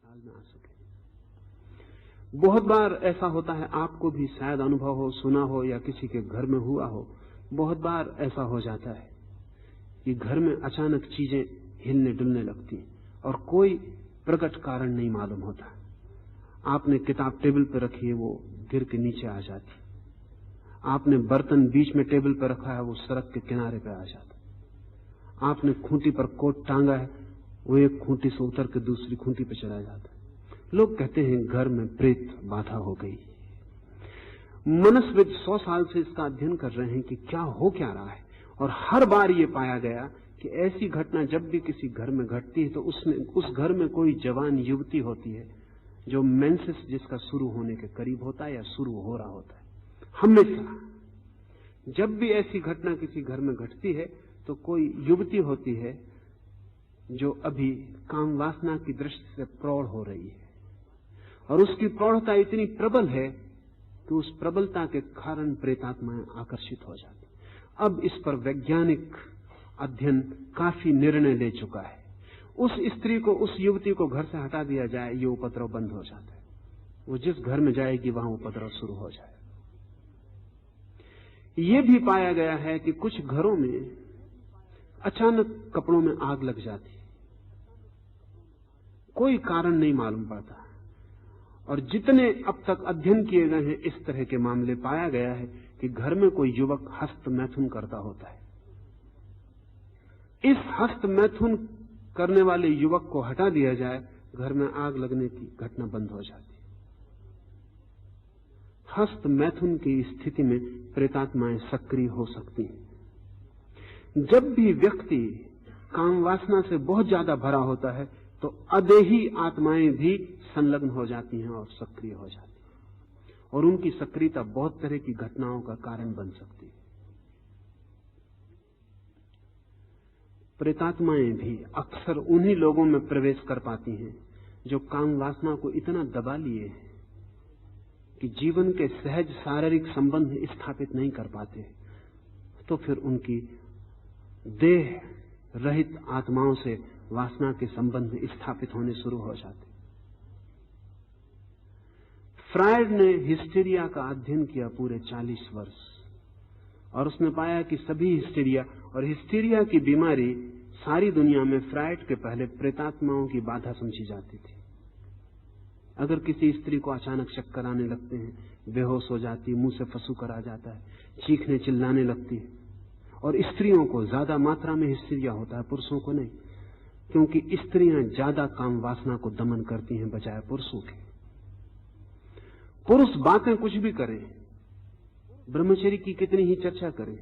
ख्याल में आ सके। बहुत बार ऐसा होता है, आपको भी शायद अनुभव हो, सुना हो या किसी के घर में हुआ हो, बहुत बार ऐसा हो जाता है कि घर में अचानक चीजें हिलने डुलने लगती हैं और कोई प्रकट कारण नहीं मालूम होता। आपने किताब टेबल पर रखी है, वो गिर के नीचे आ जाती। आपने बर्तन बीच में टेबल पर रखा है, वो सड़क के किनारे पे आ जाता। आपने खूंटी पर कोट टांगा है, वो एक खूंटी से उतर के दूसरी खूंटी पर चला जाता। लोग कहते हैं घर में प्रेत बाधा हो गई। मनस्विद 100 साल से इसका अध्ययन कर रहे हैं कि क्या हो क्या रहा है, और हर बार ये पाया गया कि ऐसी घटना जब भी किसी घर में घटती है तो उसमें उस घर में कोई जवान युवती होती है जो मेंसेस जिसका शुरू होने के करीब होता है या शुरू हो रहा होता है। हमेशा जब भी ऐसी घटना किसी घर में घटती है तो कोई युवती होती है जो अभी काम वासना की दृष्टि से प्रौढ़ हो रही है, और उसकी प्रौढ़ता इतनी प्रबल है कि उस प्रबलता के कारण प्रेतात्माएं आकर्षित हो जाती। अब इस पर वैज्ञानिक अध्ययन काफी निर्णय ले चुका है। उस स्त्री को, उस युवती को घर से हटा दिया जाए, ये उपद्रव बंद हो जाता है। वो जिस घर में जाएगी वहां उपद्रव शुरू हो जाए। ये भी पाया गया है कि कुछ घरों में अचानक कपड़ों में आग लग जाती, कोई कारण नहीं मालूम पड़ता। और जितने अब तक अध्ययन किए गए हैं इस तरह के मामले, पाया गया है कि घर में कोई युवक हस्त मैथुन करता होता है। इस हस्त मैथुन करने वाले युवक को हटा दिया जाए, घर में आग लगने की घटना बंद हो जाती। हस्त मैथुन की स्थिति में प्रेतात्माएं सक्रिय हो सकती हैं। जब भी व्यक्ति काम वासना से बहुत ज्यादा भरा होता है तो अदेही आत्माएं भी संलग्न हो जाती हैं और सक्रिय हो जाती हैं, और उनकी सक्रियता बहुत तरह की घटनाओं का कारण बन सकती है। प्रेतात्माएं भी अक्सर उन्हीं लोगों में प्रवेश कर पाती हैं जो काम वासना को इतना दबा लिए हैं कि जीवन के सहज शारीरिक संबंध स्थापित नहीं कर पाते। तो फिर उनकी देह रहित आत्माओं से वासना के संबंध स्थापित होने शुरू हो जाते। फ्रायड ने हिस्टीरिया का अध्ययन किया पूरे 40 वर्ष, और उसने पाया कि सभी हिस्टीरिया, और हिस्टीरिया की बीमारी सारी दुनिया में फ्रायड के पहले प्रेतात्माओं की बाधा समझी जाती थी। अगर किसी स्त्री को अचानक चक्कर आने लगते हैं, बेहोश हो जाती, मुंह से फंसूकर आ जाता है, चीखने चिल्लाने लगती है, और स्त्रियों को ज्यादा मात्रा में हिस्टीरिया होता है, पुरुषों को नहीं, क्योंकि स्त्रियां ज्यादा काम वासना को दमन करती हैं बजाय पुरुषों के। पुरुष बातें कुछ भी करें, ब्रह्मचर्य की कितनी ही चर्चा करें,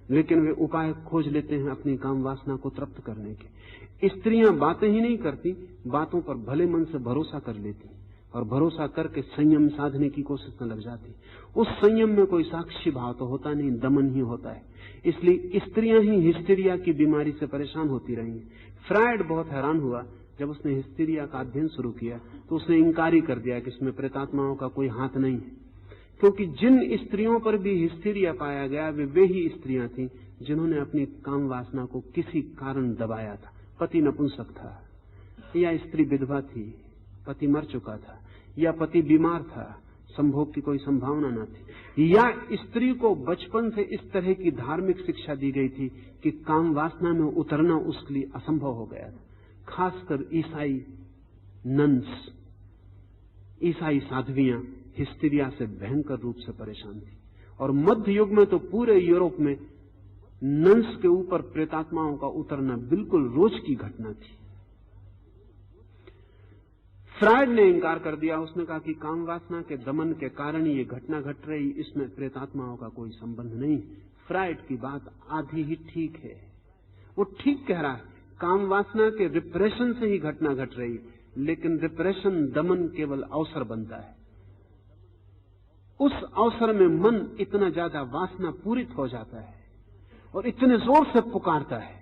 लेकिन वे उपाय खोज लेते हैं अपनी काम वासना को तृप्त करने के। स्त्रियां बातें ही नहीं करती, बातों पर भले मन से भरोसा कर लेती, और भरोसा करके संयम साधने की कोशिश में लग जाती। उस संयम में कोई साक्षी भाव तो होता नहीं, दमन ही होता है। इसलिए स्त्रियां ही हिस्टीरिया की बीमारी से परेशान होती रही। फ्रायड बहुत हैरान हुआ जब उसने हिस्टीरिया का अध्ययन शुरू किया, तो उसने इंकारी कर दिया कि इसमें प्रेतात्माओं का कोई हाथ नहीं है, क्योंकि जिन स्त्रियों पर भी हिस्टीरिया पाया गया वे ही स्त्रियां थीं जिन्होंने अपनी काम वासना को किसी कारण दबाया था। पति नपुंसक था, या स्त्री विधवा थी, पति मर चुका था, या पति बीमार था, संभोग की कोई संभावना न थी, या स्त्री को बचपन से इस तरह की धार्मिक शिक्षा दी गई थी कि काम वासना में उतरना उसके लिए असंभव हो गया था। खासकर ईसाई नन्स, ईसाई साध्वियां हिस्टीरिया से भयंकर रूप से परेशान थी, और मध्य युग में तो पूरे यूरोप में नन्स के ऊपर प्रेतात्माओं का उतरना बिल्कुल रोज की घटना थी। फ्रायड ने इंकार कर दिया। उसने कहा कि काम वासना के दमन के कारण ये घटना घट रही, इसमें प्रेतात्माओं का कोई संबंध नहीं। फ्रायड की बात आधी ही ठीक है, वो ठीक कह रहा है, काम वासना के रिप्रेशन से ही घटना घट रही, लेकिन रिप्रेशन दमन केवल अवसर बनता है। उस अवसर में मन इतना ज्यादा वासना पूरित हो जाता है और इतने जोर से पुकारता है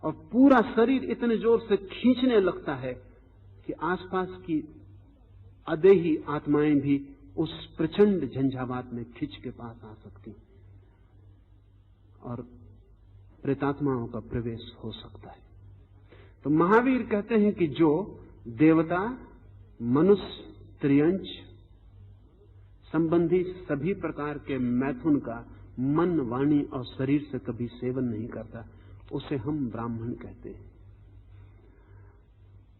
और पूरा शरीर इतने जोर से खींचने लगता है कि आसपास की अदेही आत्माएं भी उस प्रचंड झंझावात में खिंच के पास आ सकती और प्रेतात्माओं का प्रवेश हो सकता है। तो महावीर कहते हैं कि जो देवता मनुष्य त्रियंच संबंधी सभी प्रकार के मैथुन का मन, वाणी और शरीर से कभी सेवन नहीं करता, उसे हम ब्राह्मण कहते हैं।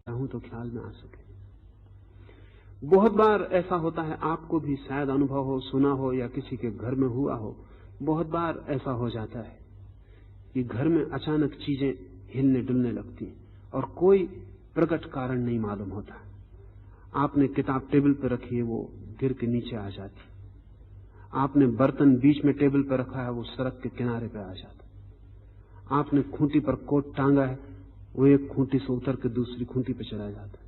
चाहूं तो ख्याल में आ सके। बहुत बार ऐसा होता है, आपको भी शायद अनुभव हो, सुना हो या किसी के घर में हुआ हो, बहुत बार ऐसा हो जाता है कि घर में अचानक चीजें हिलने डुलने लगती और कोई प्रकट कारण नहीं मालूम होता। आपने किताब टेबल पर रखी है, वो गिर के नीचे आ जाती। आपने बर्तन बीच में टेबल पर रखा है, वो सड़क के किनारे पे आ जाता। आपने खूंटी पर कोट टांगा है, वो एक खूंटी से उतर के दूसरी खूंटी पे चला जाता।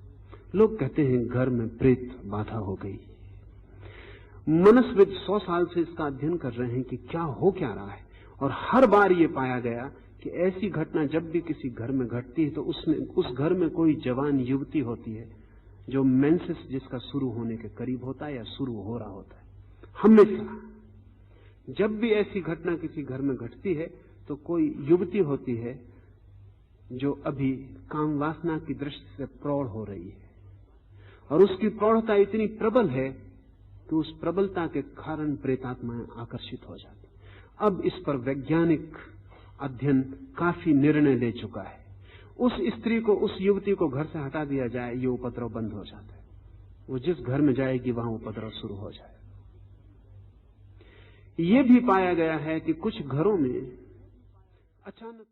लोग कहते हैं घर में प्रेत बाधा हो गई। मनस्विद 100 साल से इसका अध्ययन कर रहे हैं कि क्या रहा है, और हर बार ये पाया गया कि ऐसी घटना जब भी किसी घर में घटती है तो उसमें उस घर में कोई जवान युवती होती है जो मेंसेस जिसका शुरू होने के करीब होता है या शुरू हो रहा होता है। हमेशा जब भी ऐसी घटना किसी घर में घटती है तो कोई युवती होती है जो अभी काम वासना की दृष्टि से प्रौढ़ हो रही है, और उसकी प्रौढ़ता इतनी प्रबल है कि उस प्रबलता के कारण प्रेतात्माएं आकर्षित हो जाती। अब इस पर वैज्ञानिक अध्ययन काफी निर्णय ले चुका है। उस स्त्री को, उस युवती को घर से हटा दिया जाए, ये उपद्रव बंद हो जाता है। वो जिस घर में जाएगी वहां उपद्रव शुरू हो जाए। ये भी पाया गया है कि कुछ घरों में अचानक